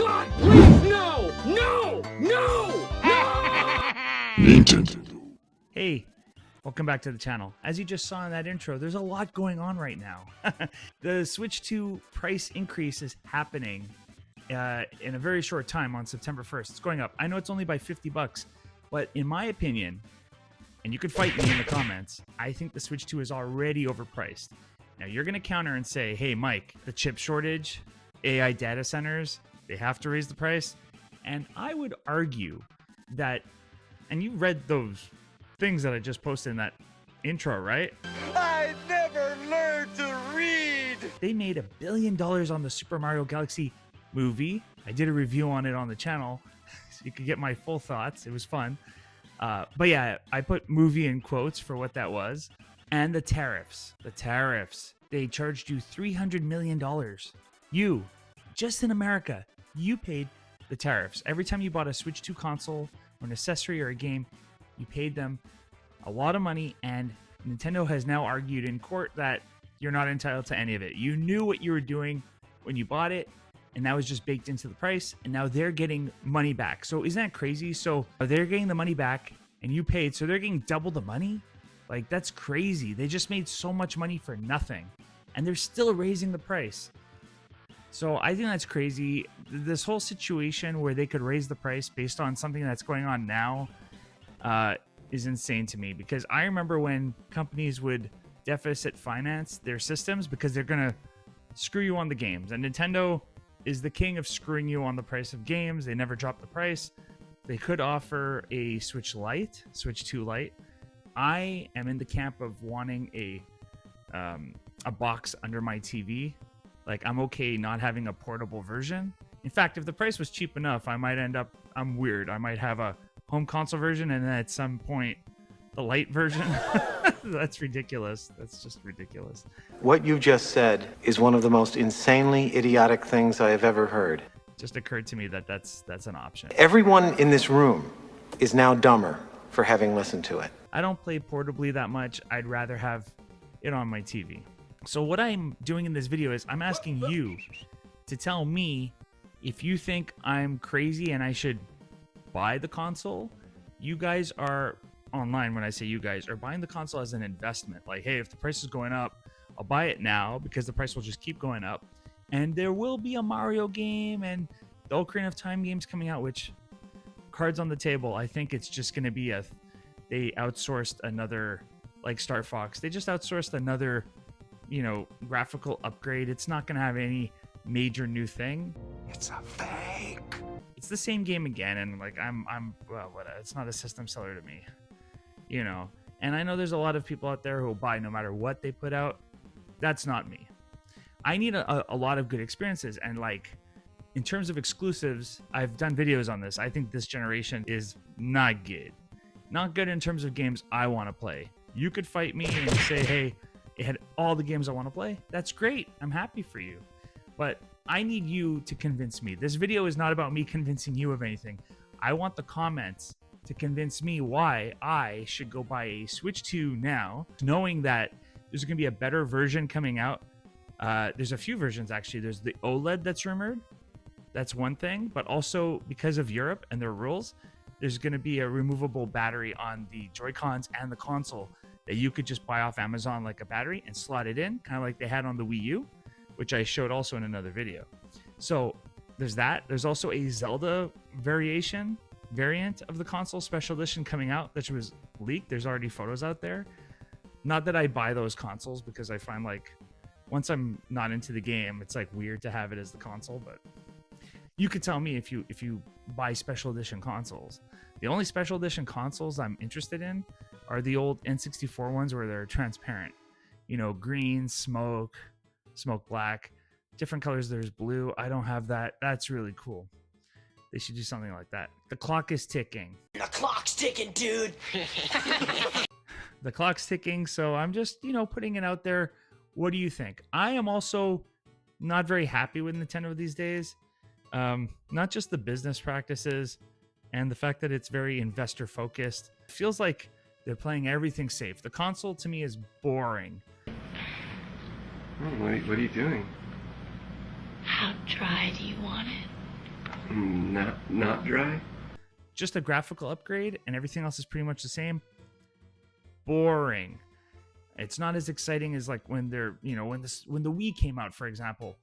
God, please, no! No! No! No! Hey, welcome back to the channel. As you just saw in that intro, there's a lot going on right now. The Switch 2 price increase is happening in a very short time on September 1st. It's going up. I know it's only by $50, but in my opinion, and you could fight me in the comments, I think the Switch 2 is already overpriced. Now you're going to counter and say, hey, Mike, the chip shortage, AI data centers, they have to raise the price. And I would argue that, and you read those things that I just posted in that intro, right? I never learned to read. They made $1 billion on the Super Mario Galaxy movie. I did a review on it on the channel, so you could get my full thoughts. It was fun. But yeah, I put movie in quotes for what that was. And the tariffs. They charged you $300 million. You, just in America, you paid the tariffs. Every time you bought a Switch 2 console or an accessory or a game, you paid them a lot of money, and Nintendo has now argued in court that you're not entitled to any of it. You knew what you were doing when you bought it, and that was just baked into the price, and now they're getting money back. So isn't that crazy? So they're getting the money back, and you paid, so they're getting double the money? Like, that's crazy. They just made so much money for nothing, and they're still raising the price. So I think that's crazy. This whole situation where they could raise the price based on something that's going on now is insane to me, because I remember when companies would deficit finance their systems because they're going to screw you on the games. And Nintendo is the king of screwing you on the price of games. They never drop the price. They could offer a Switch 2 Lite. I am in the camp of wanting a box under my TV. Like, I'm okay not having a portable version. In fact, if the price was cheap enough, I might end up, I'm weird, I might have a home console version and then at some point the light version. That's ridiculous. That's just ridiculous. What you just said is one of the most insanely idiotic things I have ever heard. It just occurred to me that that's an option. Everyone in this room is now dumber for having listened to it. I don't play portably that much. I'd rather have it on my TV. So what I'm doing in this video is I'm asking you to tell me if you think I'm crazy and I should buy the console. You guys are online, when I say you guys, are buying the console as an investment. Like, hey, if the price is going up, I'll buy it now because the price will just keep going up. And there will be a Mario game and the Ocarina of Time games coming out, which, cards on the table, I think it's just going to be they outsourced another, like Star Fox. They just outsourced another, graphical upgrade. It's not going to have any major new thing. It's a fake. It's the same game again, and like well, whatever. It's not a system seller to me, And I know there's a lot of people out there who will buy no matter what they put out. That's not me. I need a lot of good experiences, and like in terms of exclusives, I've done videos on this. I think this generation is not good. Not good in terms of games I want to play. You could fight me and say, hey, it had all the games I want to play. That's great. I'm happy for you. But I need you to convince me. This video is not about me convincing you of anything. I want the comments to convince me why I should go buy a Switch 2 now, knowing that there's going to be a better version coming out. There's a few versions, actually. There's the OLED that's rumored. That's one thing. But also, because of Europe and their rules, there's going to be a removable battery on the Joy-Cons and the console that you could just buy off Amazon like a battery and slot it in, kind of like they had on the Wii U, which I showed also in another video. So there's that. There's also a Zelda variant of the console special edition coming out, which was leaked. There's already photos out there. Not that I buy those consoles, because I find like once I'm not into the game, it's like weird to have it as the console. But you could tell me if you buy special edition consoles. The only special edition consoles I'm interested in are the old N64 ones where they're transparent. Green, smoke black, different colors. There's blue. I don't have that. That's really cool. They should do something like that. The clock is ticking. The clock's ticking, dude. The clock's ticking. So I'm just, putting it out there. What do you think? I am also not very happy with Nintendo these days. Not just the business practices and the fact that it's very investor focused. It feels like they're playing everything safe. The console to me is boring. What are you doing? How dry do you want it? Not dry? Just a graphical upgrade and everything else is pretty much the same. Boring. It's not as exciting as like when they're, when the Wii came out, for example.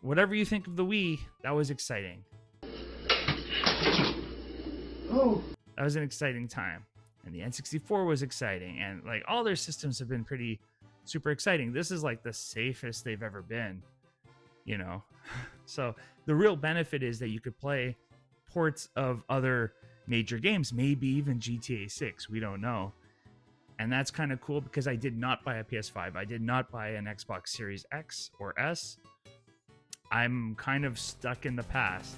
Whatever you think of the Wii, that was exciting. Oh. That was an exciting time. And the N64 was exciting. And like all their systems have been pretty super exciting. This is like the safest they've ever been, So the real benefit is that you could play ports of other major games, maybe even GTA 6. We don't know. And that's kind of cool because I did not buy a PS5. I did not buy an Xbox Series X or S. I'm kind of stuck in the past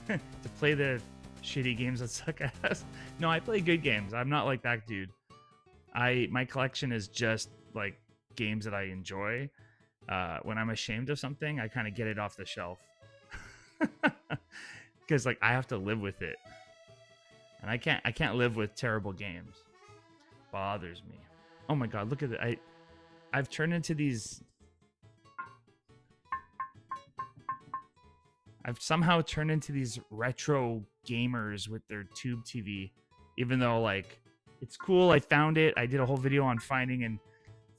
to play the shitty games that suck ass. No, I play good games. I'm not like that dude. My collection is just like games that I enjoy. When I'm ashamed of something, I kind of get it off the shelf. Because like I have to live with it. And I can't live with terrible games. Bothers me. Oh my god, look at it. I've turned into these. I've somehow turned into these retro gamers with their tube TV, even though like it's cool. I found it. I did a whole video on finding and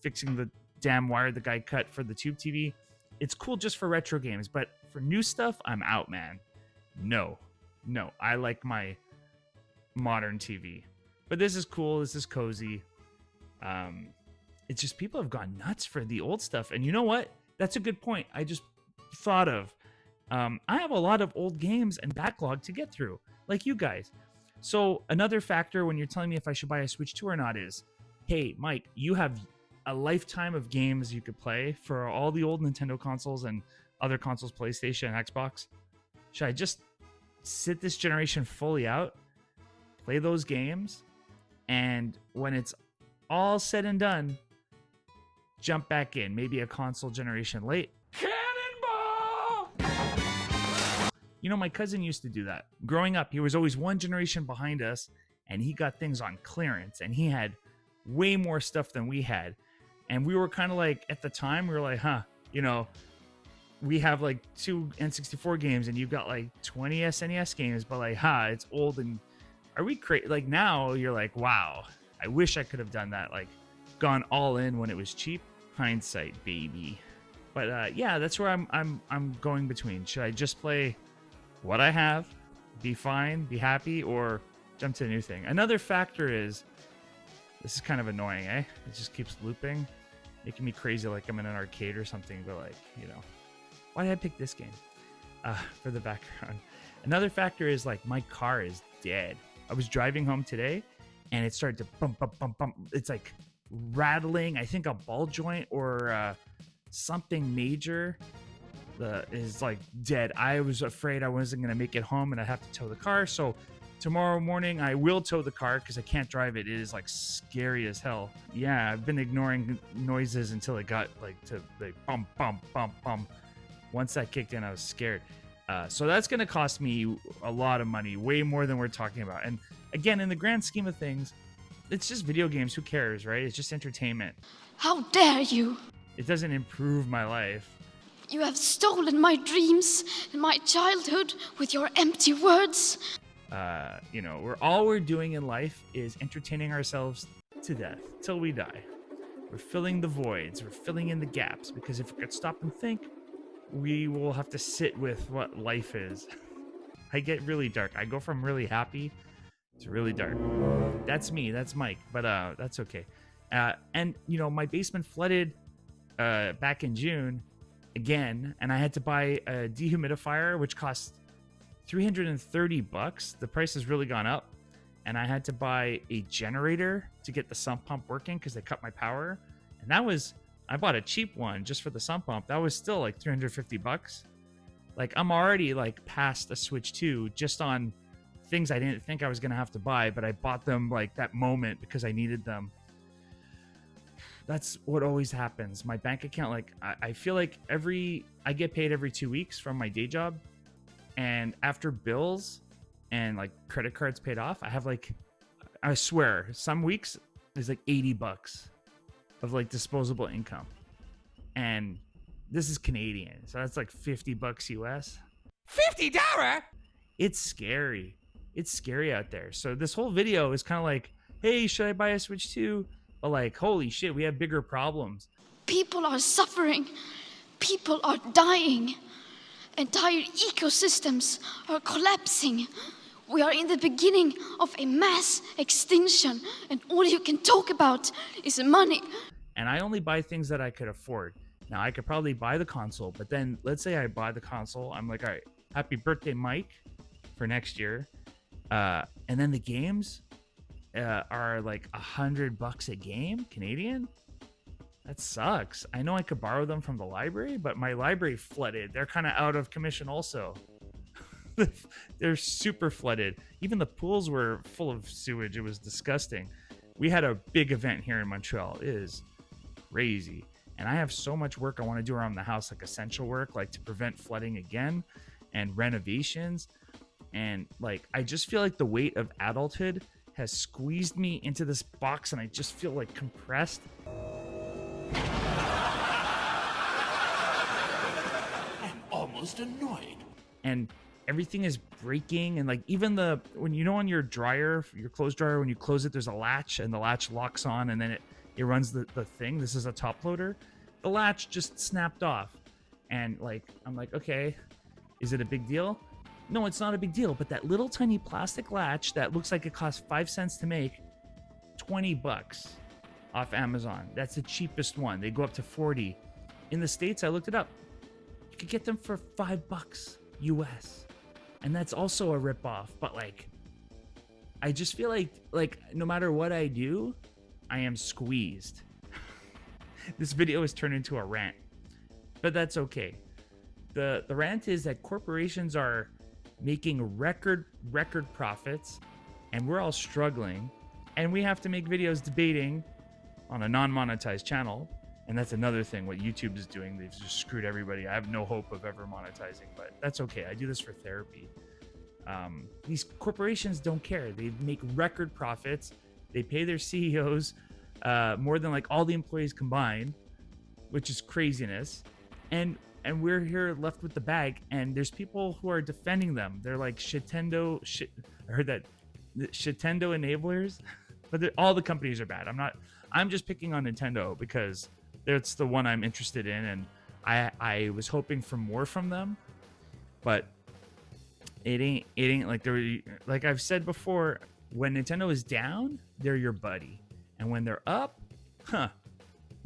fixing the damn wire the guy cut for the tube TV. It's cool just for retro games, but for new stuff, I'm out, man. No, I like my modern TV. But this is cool. This is cozy. It's just people have gone nuts for the old stuff. And you know what? That's a good point. I just thought of. I have a lot of old games and backlog to get through, like you guys. So another factor when you're telling me if I should buy a Switch 2 or not is, hey, Mike, you have a lifetime of games you could play for all the old Nintendo consoles and other consoles, PlayStation, Xbox. Should I just sit this generation fully out, play those games, and when it's all said and done, jump back in, maybe a console generation late? Cannonball! My cousin used to do that. Growing up, he was always one generation behind us, and he got things on clearance, and he had way more stuff than we had. And we were kind of like, at the time, we were like, we have like 2 N64 games, and you've got like 20 SNES games, but like, it's old, and are we crazy? Like now, you're like, wow, I wish I could have done that, like gone all in when it was cheap. Hindsight, baby. But yeah, that's where I'm going between. Should I just play what I have, be fine, be happy, or jump to a new thing? Another factor is, this is kind of annoying, eh? It just keeps looping, making me crazy like I'm in an arcade or something, but like, why did I pick this game? For the background. Another factor is like my car is dead. I was driving home today and it started to bump, bump, bump, bump. It's like rattling. I think a ball joint or something major is like dead. I was afraid I wasn't going to make it home and I have to tow the car. So tomorrow morning I will tow the car because I can't drive it. It is like scary as hell. Yeah, I've been ignoring noises until it got like to like bump, bump, bump, bump. Once that kicked in, I was scared. So that's going to cost me a lot of money, way more than we're talking about. And again, in the grand scheme of things, it's just video games. Who cares, right? It's just entertainment. How dare you! It doesn't improve my life. You have stolen my dreams and my childhood with your empty words. We're doing in life is entertaining ourselves to death till we die. We're filling the voids. We're filling in the gaps because if we could stop and think, we will have to sit with what life is. I get really dark. I go from really happy to really dark. That's me. That's Mike. But that's okay. And my basement flooded back in June again, and I had to buy a dehumidifier, which cost $330. The price has really gone up. And I had to buy a generator to get the sump pump working because they cut my power. And I bought a cheap one just for the sump pump. That was still like $350. Like I'm already like past a Switch 2 just on things I didn't think I was going to have to buy, but I bought them like that moment because I needed them. That's what always happens. My bank account, like I feel like I get paid every 2 weeks from my day job. And after bills and like credit cards paid off, I have like, I swear, some weeks there's like $80 of like disposable income. And this is Canadian, so that's like $50 US. $50? It's scary. It's scary out there. So this whole video is kind of like, hey, should I buy a Switch 2? But like, holy shit, we have bigger problems. People are suffering. People are dying. Entire ecosystems are collapsing. We are in the beginning of a mass extinction, and all you can talk about is money. And I only buy things that I could afford. Now, I could probably buy the console, but then let's say I buy the console. I'm like, all right, happy birthday, Mike, for next year. And then the games are like $100 a game, Canadian. That sucks. I know I could borrow them from the library, but my library flooded. They're kind of out of commission also. They're super flooded. Even the pools were full of sewage. It was disgusting. We had a big event here in Montreal. It is crazy. And I have so much work I want to do around the house, like essential work, like to prevent flooding again and renovations. And like, I just feel like the weight of adulthood has squeezed me into this box, and I just feel like compressed. I'm almost annoyed. And everything is breaking, and like even when you know on your dryer, your clothes dryer, when you close it, there's a latch, and the latch locks on, and then it runs the thing. This is a top loader. The latch just snapped off, and like I'm like, okay, is it a big deal? No, it's not a big deal. But that little tiny plastic latch that looks like it costs 5 cents to make, $20 off Amazon. That's the cheapest one. They go up to 40. In the States, I looked it up. You could get them for $5 US. And that's also a ripoff. But like, I just feel like no matter what I do, I am squeezed. This video has turned into a rant, but that's okay. The rant is that corporations are making record profits, and we're all struggling, and we have to make videos debating on a non-monetized channel. And that's another thing what YouTube is doing. They've just screwed everybody. I have no hope of ever monetizing, but that's okay. I do this for therapy. These corporations don't care. They make record profits. They pay their CEOs more than like all the employees combined, which is craziness. And we're here left with the bag, and there's people who are defending them. They're like Shitendo. I heard that Shitendo enablers, but all the companies are bad. I'm just picking on Nintendo because it's the one I'm interested in, and I was hoping for more from them, but it ain't like I've said before. When Nintendo is down, they're your buddy, and when they're up,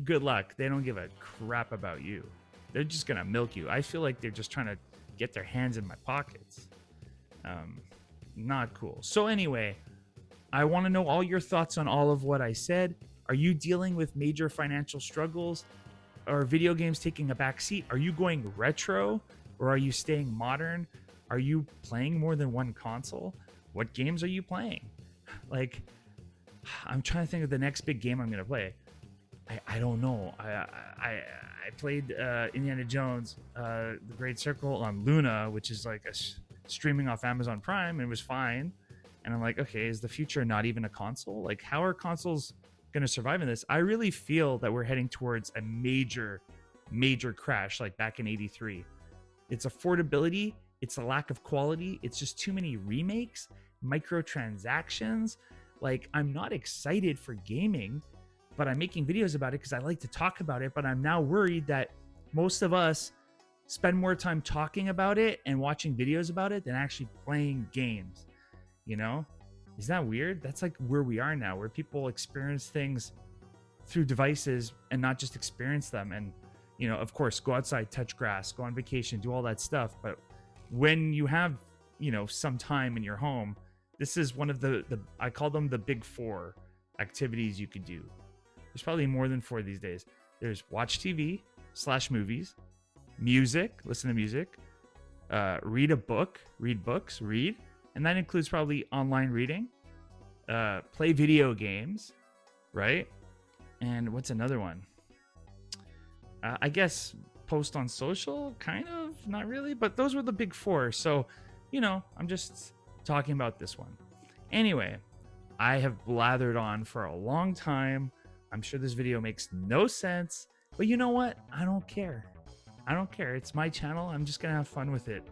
good luck. They don't give a crap about you. They're just gonna milk you. I feel like they're just trying to get their hands in my pockets. Not cool. So anyway, I want to know all your thoughts on all of what I said. Are you dealing with major financial struggles? Are video games taking a back seat? Are you going retro, or are you staying modern? Are you playing more than one console? What games are you playing? Like, I'm trying to think of the next big game I'm gonna play. I don't know. I played Indiana Jones, The Great Circle on Luna, which is like streaming off Amazon Prime, and it was fine. And I'm like, okay, is the future not even a console? Like, how are consoles going to survive in this? I really feel that we're heading towards a major crash, like back in '83. It's affordability. It's a lack of quality. It's just too many remakes, microtransactions. Like, I'm not excited for gaming, but I'm making videos about it because I like to talk about it. But I'm now worried that most of us spend more time talking about it and watching videos about it than actually playing games. You know, is that weird? That's like where we are now, where people experience things through devices and not just experience them. And, you know, of course, go outside, touch grass, go on vacation, do all that stuff. But when you have, you know, some time in your home, this is one of the I call them the big four activities you could do. There's probably more than 4 these days. There's watch TV / movies, music, listen to music, read a book, read books, read. And that includes probably online reading, play video games, right? And what's another one? I guess post on social, kind of, not really, but those were the big 4. So, you know, I'm just talking about this one. Anyway, I have blathered on for a long time. I'm sure this video makes no sense, but you know what? I don't care. I don't care. It's my channel. I'm just going to have fun with it.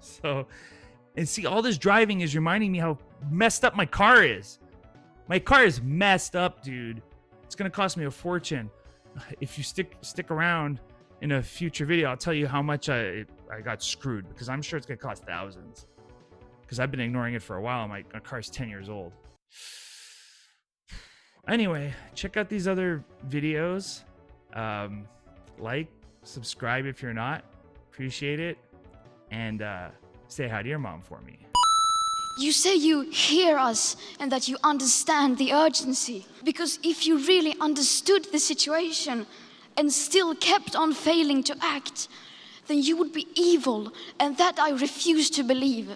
So, and see, all this driving is reminding me how messed up my car is. My car is messed up, dude. It's gonna cost me a fortune. If you stick around in a future video, I'll tell you how much I got screwed, because I'm sure it's gonna cost thousands. Because I've been ignoring it for a while. My car's 10 years old. Anyway, check out these other videos. Like, subscribe if you're not. Appreciate it. And say hi to your mom for me. You say you hear us and that you understand the urgency. Because if you really understood the situation and still kept on failing to act, then you would be evil, and that I refuse to believe.